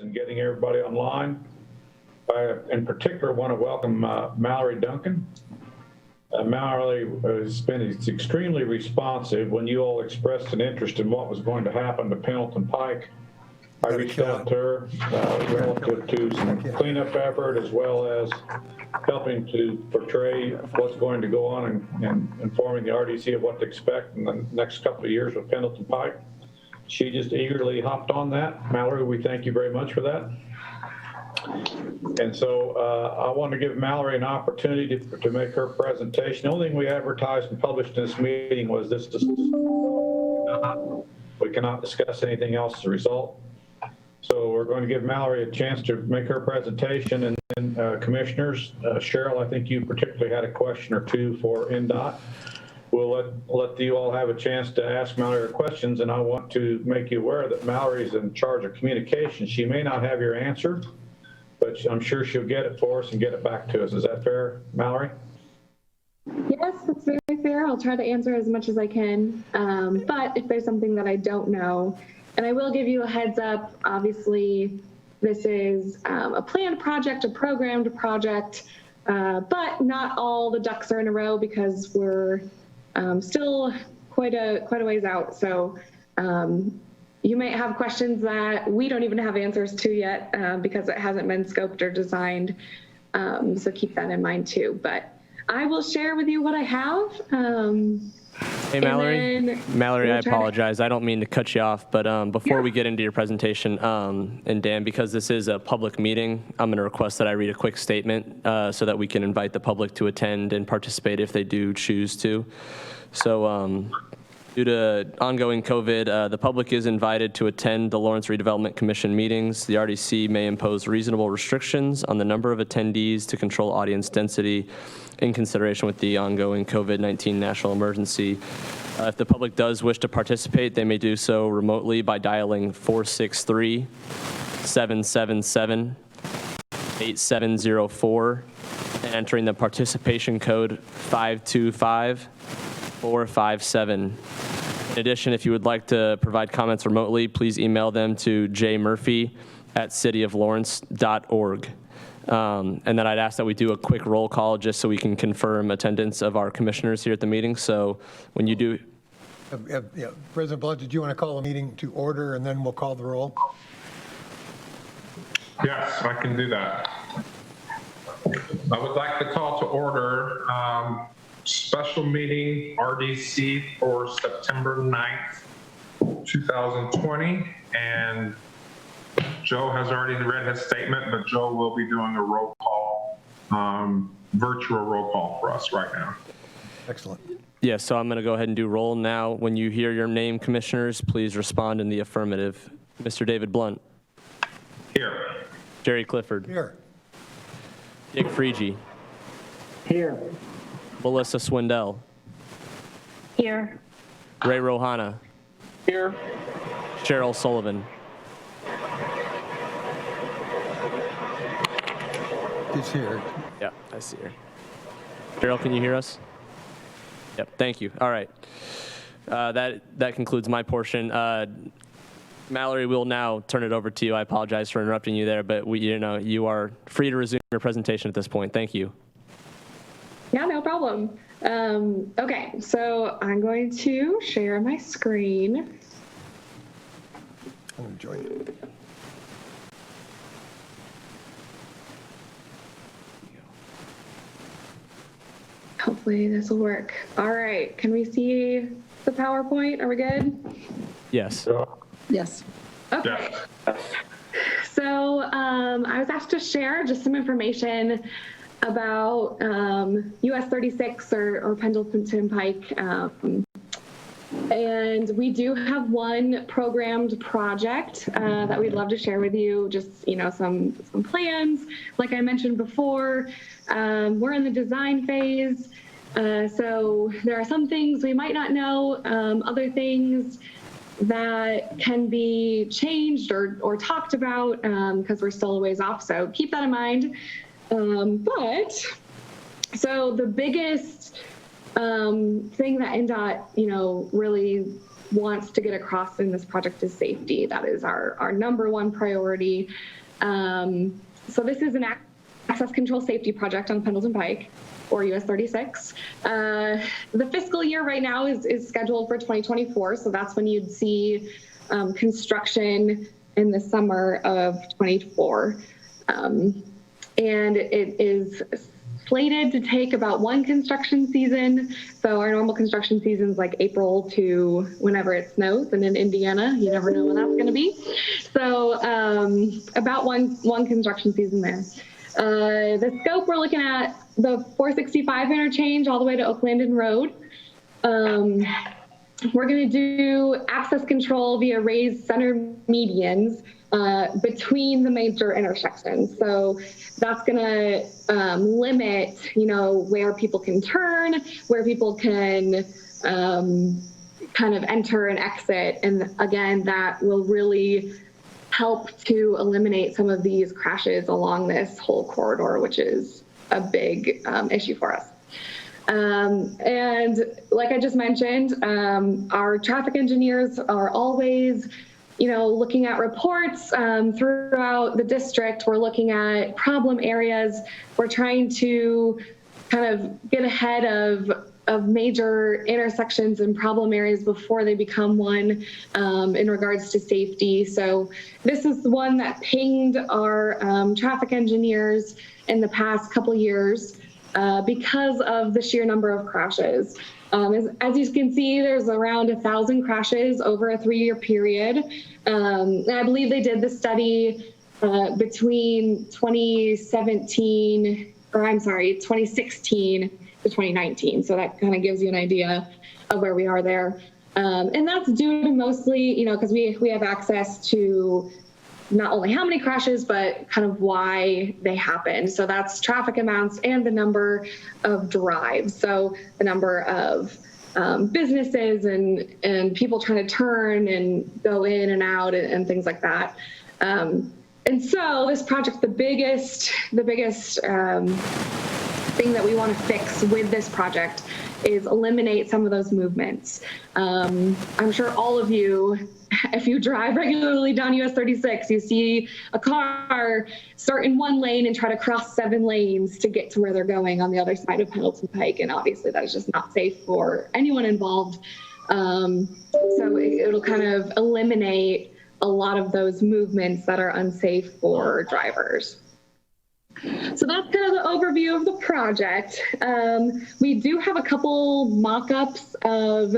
and getting everybody online. I, in particular, want to welcome Mallory Duncan. Mallory has been extremely responsive when you all expressed an interest in what was going to happen to Pendleton Pike. I reached out to her relative to some cleanup effort as well as helping to portray what's going to go on and informing the RDC of what to expect in the next couple of years with Pendleton Pike. She just eagerly hopped on that. Mallory, we thank you very much for that. And so I want to give Mallory an opportunity to make her presentation. The only thing we advertised and published in this meeting was this. We cannot discuss anything else as a result. So we're going to give Mallory a chance to make her presentation, and then commissioners, Cheryl, I think you particularly had a question or two for NDOT. We'll let you all have a chance to ask Mallory questions, and I want to make you aware that Mallory's in charge of communication. She may not have your answer, but I'm sure she'll get it for us and get it back to us. Is that fair, Mallory? Yes, that's very fair. I'll try to answer as much as I can. But if there's something that I don't know, and I will give you a heads up, obviously this is a planned project, a programmed project, but not all the ducks are in a row because we're still quite a ways out. So you may have questions that we don't even have answers to yet because it hasn't been scoped or designed. So keep that in mind too. But I will share with you what I have. Hey, Mallory. Mallory, I apologize. I don't mean to cut you off, but before we get into your presentation, and Dan, because this is a public meeting, I'm going to request that I read a quick statement so that we can invite the public to attend and participate if they do choose to. So due to ongoing COVID, the public is invited to attend the Lawrence Redevelopment Commission meetings. The RDC may impose reasonable restrictions on the number of attendees to control audience density in consideration with the ongoing COVID-19 national emergency. If the public does wish to participate, they may do so remotely by dialing 463-777-8704 and entering the participation code 525-457. In addition, if you would like to provide comments remotely, please email them to jmurphy@cityoflawrence.org. And then I'd ask that we do a quick roll call just so we can confirm attendance of our commissioners here at the meeting. So when you do. Yeah, President Blunt, did you want to call a meeting to order and then we'll call the roll? Yes, I can do that. I would like to call to order special meeting RDC for September 9th, 2020. And Joe has already read his statement, but Joe will be doing a roll call, virtual roll call for us right now. Excellent. Yeah, so I'm going to go ahead and do roll now. When you hear your name, commissioners, please respond in the affirmative. Mr. David Blunt. Here. Jerry Clifford. Here. Dick Freege. Here. Melissa Swindell. Here. Ray Rohana. Here. Cheryl Sullivan. He's here. Yeah, I see her. Cheryl, can you hear us? Yep, thank you. All right. That concludes my portion. Mallory, we'll now turn it over to you. I apologize for interrupting you there, but you are free to resume your presentation at this point. Thank you. Yeah, no problem. Okay, so I'm going to share my screen. I'm going to join you. Hopefully this will work. All right, can we see the PowerPoint? Are we good? Yes. Yes. Okay. So I was asked to share just some information about US 36 or Pendleton Pike. And we do have one programmed project that we'd love to share with you. Just, some plans. Like I mentioned before, we're in the design phase. So there are some things we might not know, other things that can be changed or talked about because we're still a ways off. So keep that in mind. So the biggest thing that NDOT, really wants to get across in this project is safety. That is our number one priority. So this is an access control safety project on Pendleton Pike, or US 36. The fiscal year right now is scheduled for 2024, so that's when you'd see construction in the summer of 24. And it is slated to take about one construction season. So our normal construction season is like April to whenever it snows, and in Indiana, you never know when that's going to be. So about one construction season there. The scope, we're looking at the 465 interchange all the way to Oak Landon Road. We're going to do access control via raised center medians between the major intersections. So that's going to limit, where people can turn, where people can kind of enter and exit. And again, that will really help to eliminate some of these crashes along this whole corridor, which is a big issue for us. And like I just mentioned, our traffic engineers are always, looking at reports throughout the district. We're looking at problem areas. We're trying to kind of get ahead of major intersections and problem areas before they become one in regards to safety. So this is the one that pinged our traffic engineers in the past couple years because of the sheer number of crashes. As you can see, there's around 1,000 crashes over a 3-year period. And I believe they did the study between 2016 to 2019. So that kind of gives you an idea of where we are there. And that's due to mostly, because we have access to not only how many crashes, but kind of why they happen. So that's traffic amounts and the number of drives. So the number of businesses and people trying to turn and go in and out and things like that. And so this project, the biggest thing that we want to fix with this project is eliminate some of those movements. I'm sure all of you, if you drive regularly down US 36, you see a car start in one lane and try to cross 7 lanes to get to where they're going on the other side of Pendleton Pike. And obviously that is just not safe for anyone involved. So it'll kind of eliminate a lot of those movements that are unsafe for drivers. So that's kind of the overview of the project. We do have a couple mock-ups of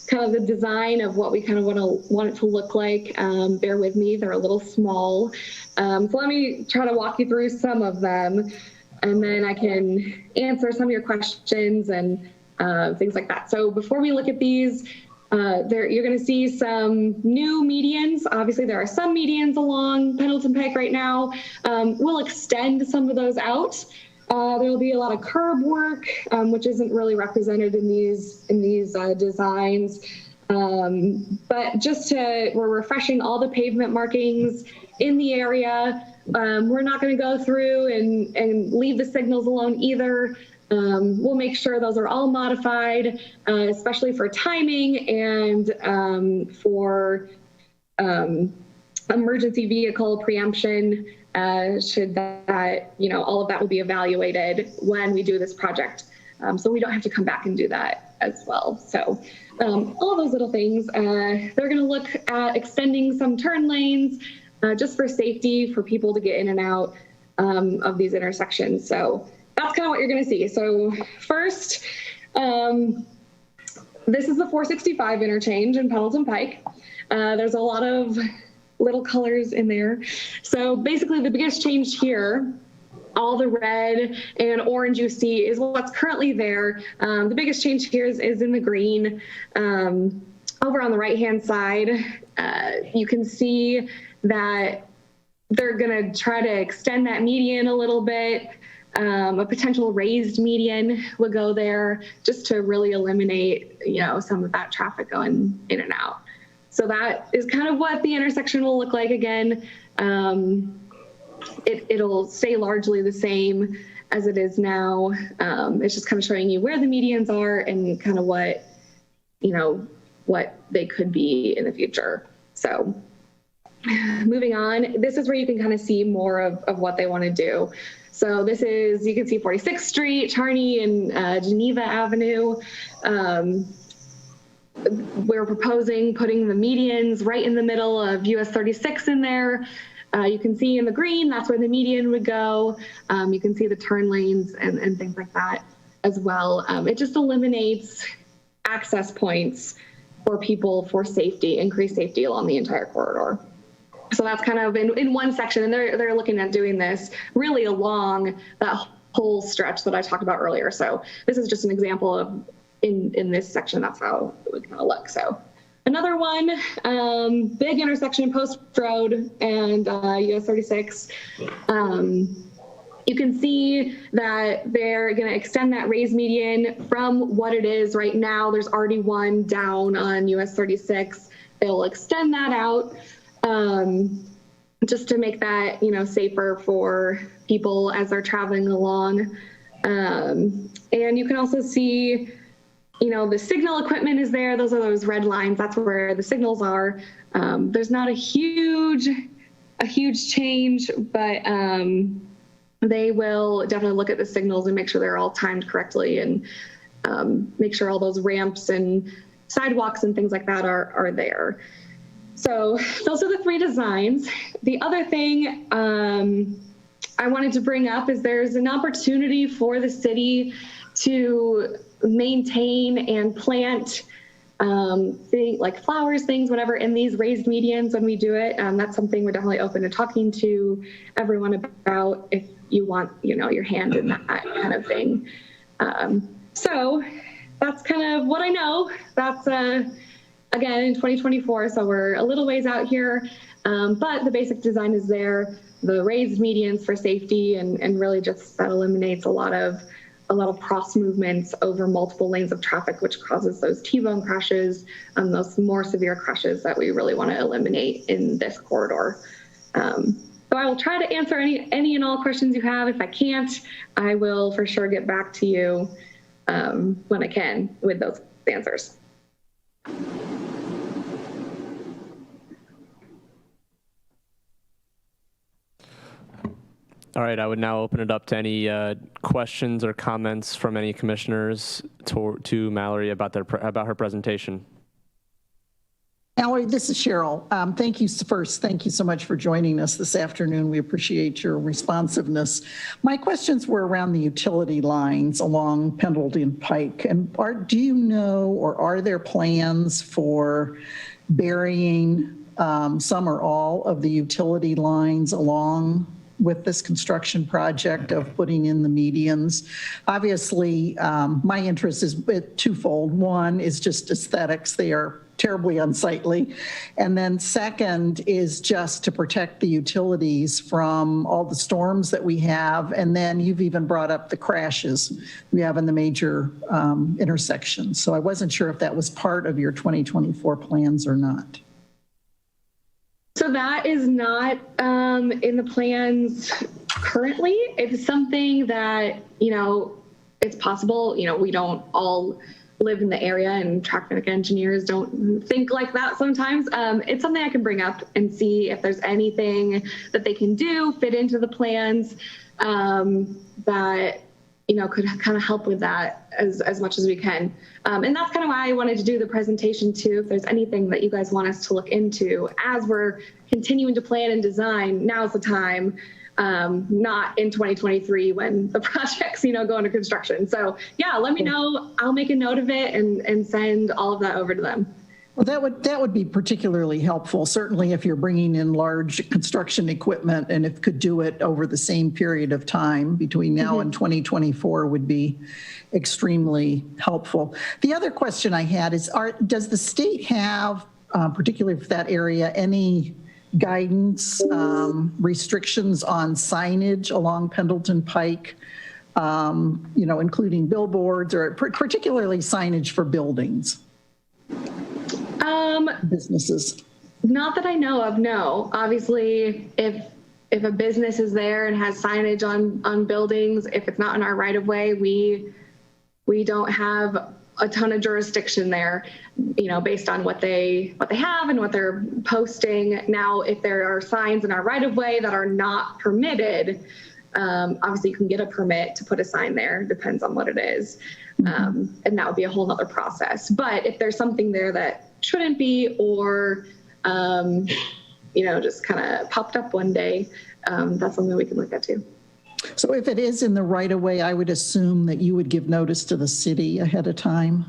kind of the design of what we kind of want it to look like. Bear with me, they're a little small. So let me try to walk you through some of them, and then I can answer some of your questions and things like that. So before we look at these, you're going to see some new medians. Obviously, there are some medians along Pendleton Pike right now. We'll extend some of those out. There'll be a lot of curb work, which isn't really represented in these designs. But we're refreshing all the pavement markings in the area. We're not going to go through and leave the signals alone either. We'll make sure those are all modified, especially for timing and for emergency vehicle preemption. Should that, all of that will be evaluated when we do this project. So we don't have to come back and do that as well. So all those little things, they're going to look at extending some turn lanes just for safety for people to get in and out of these intersections. So that's kind of what you're going to see. So first, this is the 465 interchange in Pendleton Pike. There's a lot of little colors in there. So basically the biggest change here, all the red and orange you see is what's currently there. The biggest change here is in the green. Over on the right-hand side, you can see that they're going to try to extend that median a little bit. A potential raised median would go there just to really eliminate, some of that traffic going in and out. So that is kind of what the intersection will look like. Again, it'll stay largely the same as it is now. It's just kind of showing you where the medians are and kind of what what they could be in the future. So moving on, this is where you can kind of see more of what they want to do. So this is, you can see 46th Street, Charney, and Geneva Avenue. We're proposing putting the medians right in the middle of US 36 in there. You can see in the green, that's where the median would go. You can see the turn lanes and things like that as well. It just eliminates access points for people for safety, increased safety along the entire corridor. So that's kind of in one section, and they're looking at doing this really along that whole stretch that I talked about earlier. So this is just an example of in this section, that's how it would kind of look. So another one, big intersection in Post Road and US 36. You can see that they're going to extend that raised median from what it is right now. There's already one down on US 36. They'll extend that out just to make that, you know, safer for people as they're traveling along. And you can also see, you know, the signal equipment is there. Those are those red lines. That's where the signals are. There's not a huge change, but they will definitely look at the signals and make sure they're all timed correctly, and make sure all those ramps and sidewalks and things like that are there. So those are the three designs. The other thing I wanted to bring up is there's an opportunity for the city to maintain and plant like flowers, things, whatever, in these raised medians when we do it. That's something we're definitely open to talking to everyone about if you want, you know, your hand in that kind of thing. So that's kind of what I know. That's again in 2024, so we're a little ways out here, but the basic design is there. The raised medians for safety, and really just that eliminates a lot of cross movements over multiple lanes of traffic, which causes those T-bone crashes, those more severe crashes that we really want to eliminate in this corridor. So I will try to answer any and all questions you have. If I can't, I will for sure get back to you when I can with those answers. All right, I would now open it up to any questions or comments from any commissioners to Mallory about her presentation. Mallory, this is Cheryl. Thank you so much for joining us this afternoon. We appreciate your responsiveness. My questions were around the utility lines along Pendleton Pike. And do you know, or are there plans for burying some or all of the utility lines along with this construction project of putting in the medians? Obviously, my interest is twofold. One is just aesthetics. They are terribly unsightly. And then second is just to protect the utilities from all the storms that we have. And then you've even brought up the crashes we have in the major intersections. So I wasn't sure if that was part of your 2024 plans or not. So that is not in the plans currently. It's something that, you know, it's possible, you know, we don't all live in the area, and traffic engineers don't think like that sometimes. It's something I can bring up and see if there's anything that they can do, fit into the plans that, you know, could kind of help with that as much as we can. And that's kind of why I wanted to do the presentation too. If there's anything that you guys want us to look into as we're continuing to plan and design, now's the time, not in 2023 when the project's, you know, go into construction. So yeah, let me know. I'll make a note of it and send all of that over to them. Well, that would be particularly helpful, certainly if you're bringing in large construction equipment, and if could do it over the same period of time between now and 2024 would be extremely helpful. The other question I had is, does the state have, particularly for that area, any guidance, restrictions on signage along Pendleton Pike, you know, including billboards or particularly signage for buildings? Businesses? Not that I know of, no. Obviously, if a business is there and has signage on buildings, if it's not in our right of way, we don't have a ton of jurisdiction there, based on what they have and what they're posting. Now, if there are signs in our right of way that are not permitted, obviously you can get a permit to put a sign there, depends on what it is. And that would be a whole nother process. But if there's something there that shouldn't be, or, just kind of popped up one day, that's something we can look at too. So if it is in the right of way, I would assume that you would give notice to the city ahead of time?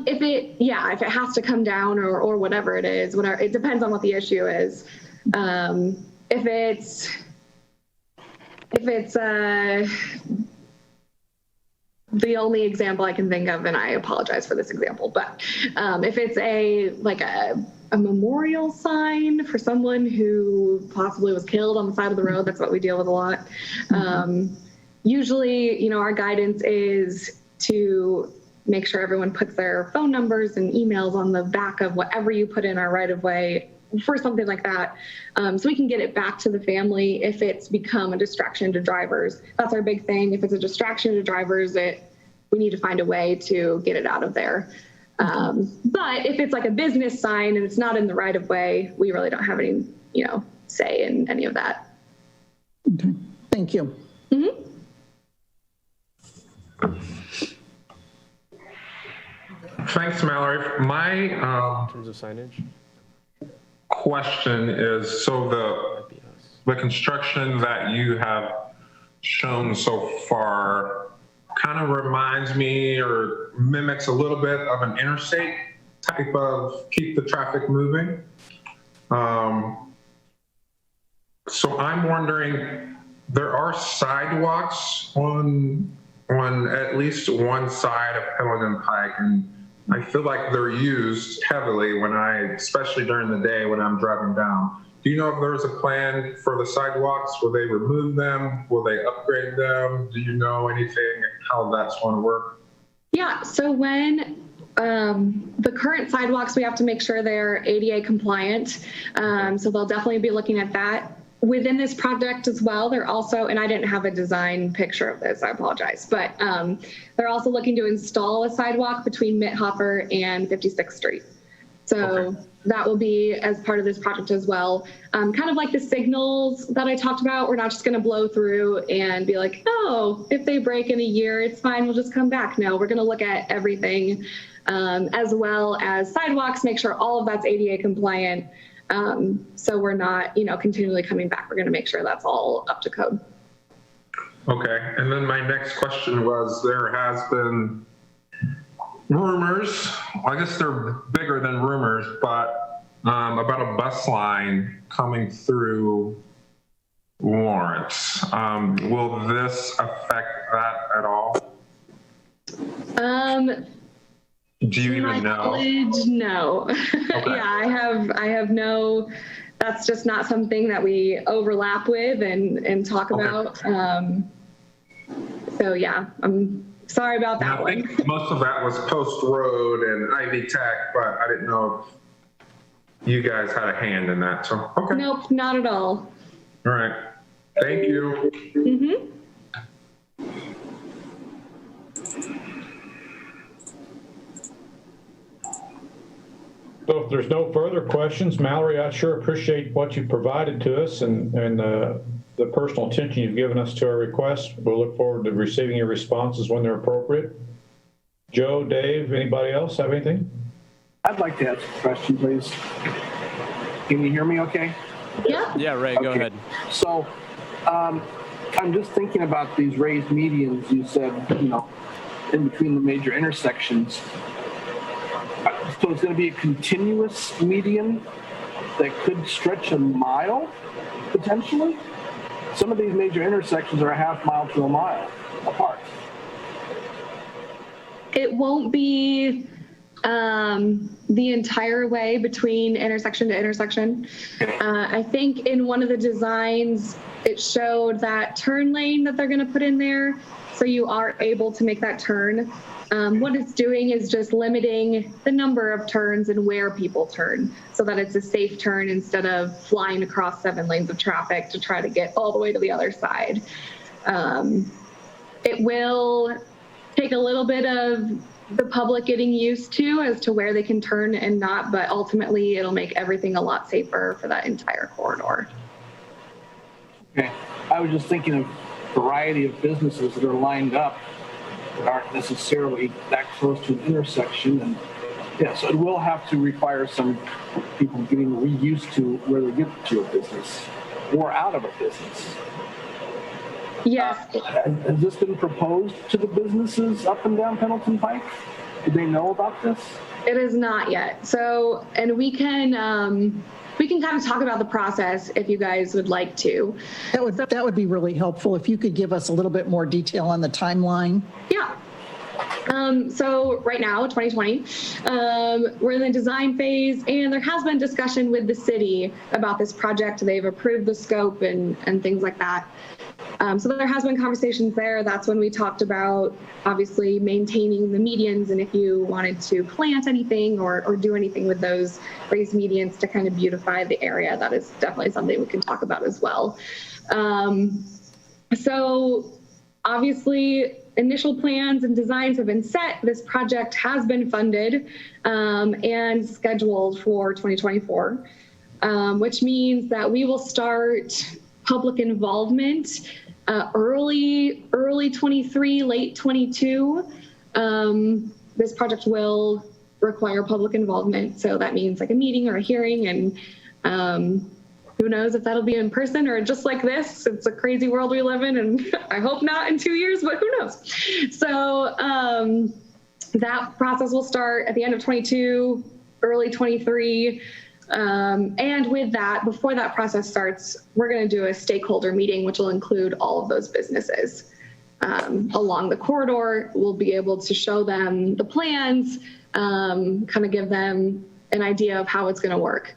If it has to come down or whatever it is, it depends on what the issue is. If it's the only example I can think of, and I apologize for this example, but if it's a memorial sign for someone who possibly was killed on the side of the road, that's what we deal with a lot. Usually, our guidance is to make sure everyone puts their phone numbers and emails on the back of whatever you put in our right of way for something like that, so we can get it back to the family if it's become a distraction to drivers. That's our big thing. If it's a distraction to drivers, we need to find a way to get it out of there. But if it's like a business sign and it's not in the right of way, we really don't have any, say in any of that. Okay. Thank you. Mm-hmm. Thanks, Mallory. My In terms of signage? question is, so the construction that you have shown so far kind of reminds me or mimics a little bit of an interstate type of keep the traffic moving. So I'm wondering, there are sidewalks on at least one side of Pendleton Pike, and I feel like they're used heavily especially during the day when I'm driving down. Do you know if there's a plan for the sidewalks? Will they remove them? Will they upgrade them? Do you know anything how that's going to work? Yeah, so when the current sidewalks, we have to make sure they're ADA compliant. So they'll definitely be looking at that. Within this project as well, they're also, and I didn't have a design picture of this, I apologize, but they're also looking to install a sidewalk between Mithofer and 56th Street. So that will be as part of this project as well. Kind of like the signals that I talked about, we're not just gonna blow through and be like, oh, if they break in a year, it's fine, we'll just come back. No, we're gonna look at everything, as well as sidewalks, make sure all of that's ADA compliant. So we're not, continually coming back. We're going to make sure that's all up to code. Okay. And then my next question was, there has been rumors, I guess they're bigger than rumors, but about a bus line coming through Lawrence. Will this affect that at all? Do you even know? Knowledge, no. Okay. Yeah, I have no, that's just not something that we overlap with and talk about. So yeah, I'm sorry about that one. I think most of that was Post Road and Ivy Tech, but I didn't know if you guys had a hand in that. So, okay. Nope, not at all. All right. Thank you. Mm-hmm. So if there's no further questions, Mallory, I sure appreciate what you provided to us and the personal attention you've given us to our requests. We'll look forward to receiving your responses when they're appropriate. Joe, Dave, anybody else have anything? I'd like to ask a question, please. Can you hear me okay? Yeah. Yeah, Ray, go ahead. So I'm just thinking about these raised medians you said, in between the major intersections. So it's going to be a continuous median that could stretch a mile, potentially? Some of these major intersections are a half mile to a mile apart. It won't be the entire way between intersection to intersection. I think in one of the designs, it showed that turn lane that they're going to put in there, so you are able to make that turn. What it's doing is just limiting the number of turns and where people turn so that it's a safe turn instead of flying across 7 lanes of traffic to try to get all the way to the other side. It will take a little bit of the public getting used to as to where they can turn and not, but ultimately it'll make everything a lot safer for that entire corridor. Okay. I was just thinking of variety of businesses that are lined up that aren't necessarily that close to an intersection. And yeah, so it will have to require some people getting reused to where they get to a business or out of a business. Yes. Has this been proposed to the businesses up and down Pendleton Pike? Do they know about this? It is not yet. So, and we can kind of talk about the process if you guys would like to. That would be really helpful if you could give us a little bit more detail on the timeline. Yeah. So right now, 2020, we're in the design phase, and there has been discussion with the city about this project. They've approved the scope and things like that. So there has been conversations there. That's when we talked about obviously maintaining the medians, and if you wanted to plant anything or do anything with those raised medians to kind of beautify the area, that is definitely something we can talk about as well. So obviously initial plans and designs have been set. This project has been funded and scheduled for 2024, which means that we will start public involvement early 23, late 22. This project will require public involvement, so that means like a meeting or a hearing, and who knows if that'll be in person or just like this. It's a crazy world we live in, and I hope not in 2 years, but who knows. So that process will start at the end of 22, early 23. And with that, before that process starts, we're going to do a stakeholder meeting, which will include all of those businesses along the corridor. We'll be able to show them the plans, kind of give them an idea of how it's going to work.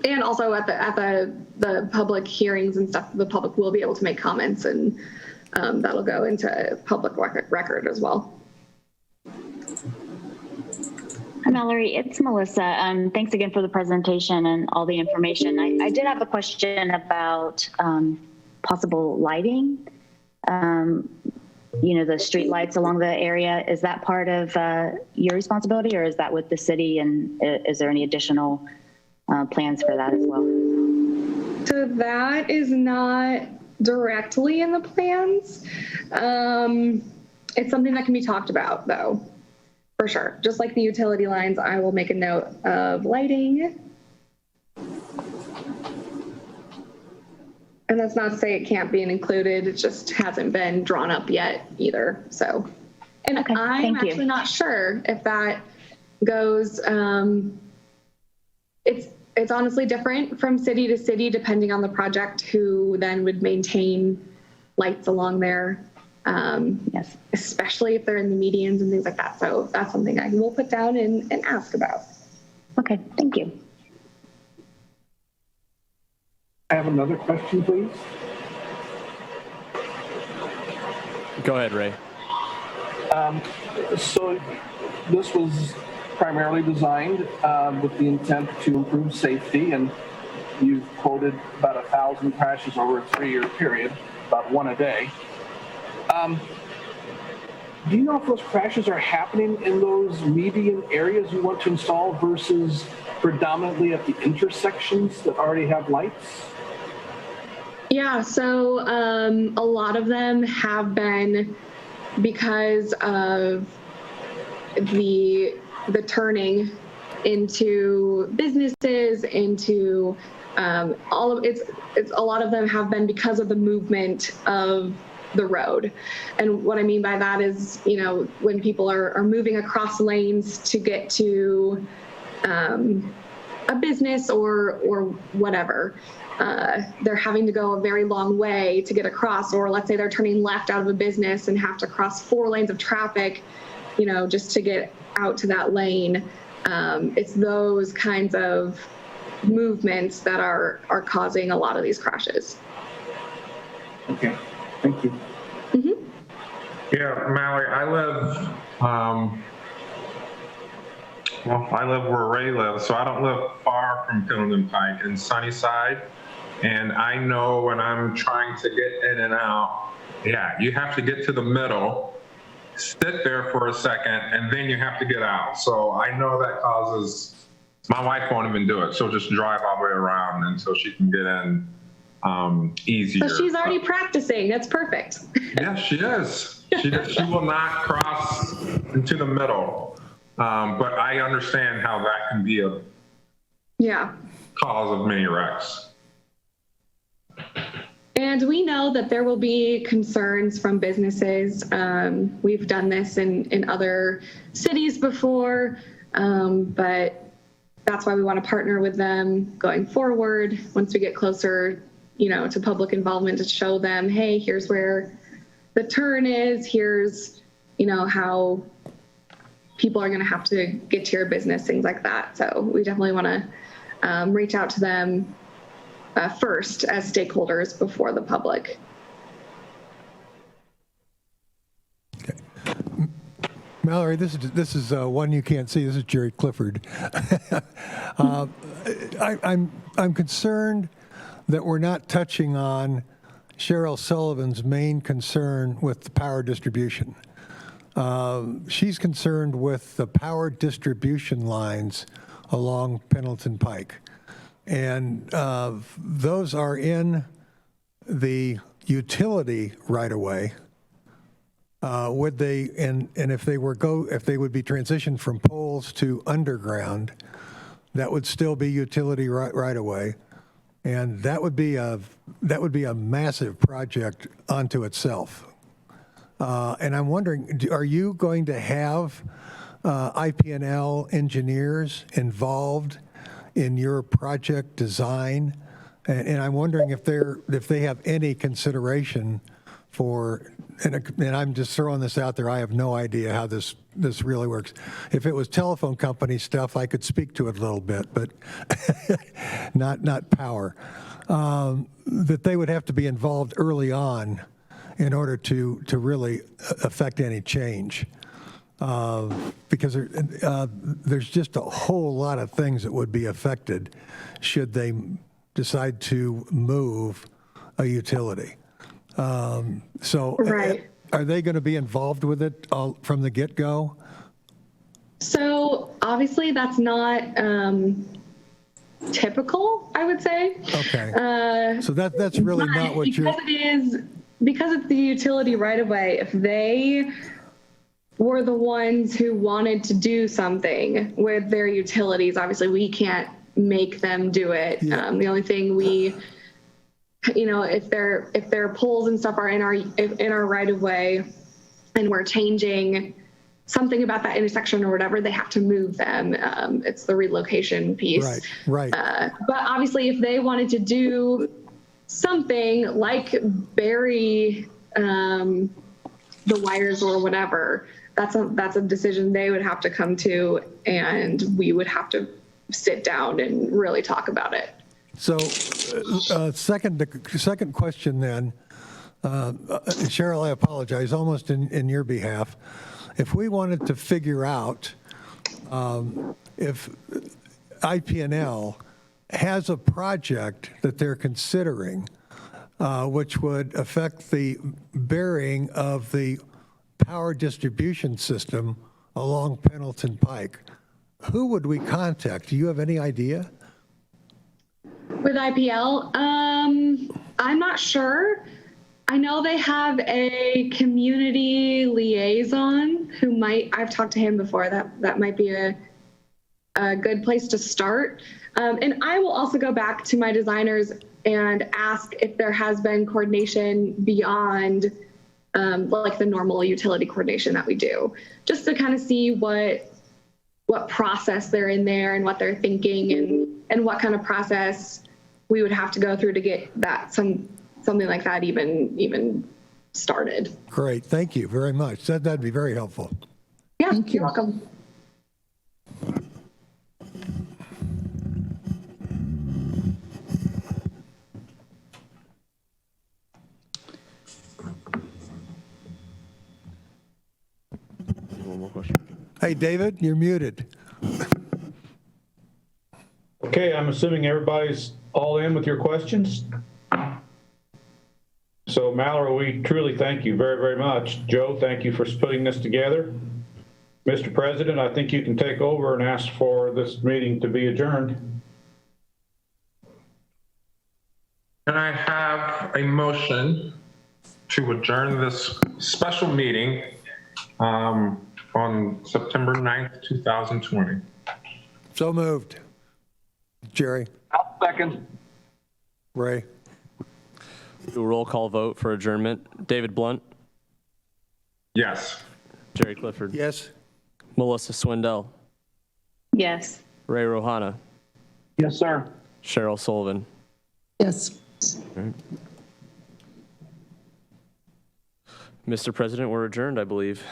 And also at the public hearings and stuff, the public will be able to make comments, and that'll go into public record as well. Hi, Mallory, it's Melissa. Thanks again for the presentation and all the information. I did have a question about possible lighting. You know, the street lights along the area. Is that part of your responsibility, or is that with the city? And is there any additional plans for that as well? So that is not directly in the plans. It's something that can be talked about, though. For sure. Just like the utility lines, I will make a note of lighting. And that's not to say it can't be included. It just hasn't been drawn up yet either. So, and okay, I'm actually not sure if that goes, it's honestly different from city to city, depending on the project, who then would maintain lights along there. Yes, especially if they're in the medians and things like that. So that's something I will put down and ask about. Okay, thank you. I have another question, please. Go ahead, Ray. So this was primarily designed with the intent to improve safety, and you've quoted about 1,000 crashes over a 3-year period, about one a day. Do you know if those crashes are happening in those median areas you want to install versus predominantly at the intersections that already have lights? Yeah, so a lot of them have been because of the turning into businesses, into all of it's a lot of them have been because of the movement of the road. And what I mean by that is, you know, when people are moving across lanes to get to a business or whatever, they're having to go a very long way to get across, or let's say they're turning left out of a business and have to cross 4 lanes of traffic, you know, just to get out to that lane. It's those kinds of movements that are causing a lot of these crashes. Okay. Thank you. Mm-hmm. Yeah, Mallory, I live, I live where Ray lives, so I don't live far from Pendleton Pike in Sunnyside. And I know when I'm trying to get in and out, yeah, you have to get to the middle, sit there for a second, and then you have to get out. So I know that causes, my wife won't even do it. She'll just drive all the way around until she can get in easier. So she's already practicing. That's perfect. Yes, she is. She will not cross into the middle. But I understand how that can be a cause of many wrecks. And we know that there will be concerns from businesses. We've done this in other cities before, but that's why we want to partner with them going forward. Once we get closer, to public involvement, to show them, hey, here's where the turn is. Here's, how people are going to have to get to your business, things like that. So we definitely want to reach out to them first as stakeholders before the public. Okay. Mallory, this is one you can't see. This is Jerry Clifford. I'm concerned that we're not touching on Cheryl Sullivan's main concern with the power distribution. She's concerned with the power distribution lines along Pendleton Pike. And those are in the utility right-of-way. Would they, and if they would be transitioned from poles to underground, that would still be utility right-of-way. And that would be a massive project unto itself. And I'm wondering, are you going to have IP&L engineers involved in your project design? And I'm wondering if they have any consideration for, and I'm just throwing this out there, I have no idea how this really works. If it was telephone company stuff, I could speak to it a little bit, but not power. That they would have to be involved early on in order to really affect any change. Because there's just a whole lot of things that would be affected should they decide to move a utility. So Right. Are they going to be involved with it all from the get-go? So obviously that's not typical, I would say. Okay. So that's really not what you're... Because it's the utility right away, if they were the ones who wanted to do something with their utilities, obviously we can't make them do it. Yeah. The only thing we, if their poles and stuff are in our right of way and we're changing something about that intersection or whatever, they have to move them. It's the relocation piece. Right. But obviously if they wanted to do something like bury the wires or whatever, that's a decision they would have to come to, and we would have to sit down and really talk about it. So, second question then, Cheryl, I apologize, almost in your behalf. If we wanted to figure out if IP&L has a project that they're considering which would affect the burying of the power distribution system along Pendleton Pike, who would we contact? Do you have any idea? With IPL, I'm not sure. I know they have a community liaison who I've talked to him before. That might be a good place to start. And I will also go back to my designers and ask if there has been coordination beyond like the normal utility coordination that we do, just to kind of see what process they're in there and what they're thinking and what kind of process we would have to go through to get that something like that even started. Great, thank you very much. That'd be very helpful. Yeah, Thank you. you're welcome. One more question. Hey, David, you're muted. Okay, I'm assuming everybody's all in with your questions? So Mallory, we truly thank you very, very much. Joe, thank you for putting this together. Mr. President, I think you can take over and ask for this meeting to be adjourned. Can I have a motion to adjourn this special meeting on September 9th, 2020? So moved. Jerry, I'll second. Ray, Do a roll call vote for adjournment. David Blunt, Yes. Jerry Clifford, yes? Melissa Swindell, Yes. Ray Rohana, Yes, sir. Cheryl Sullivan. Yes. Mr. President, we're adjourned, I believe.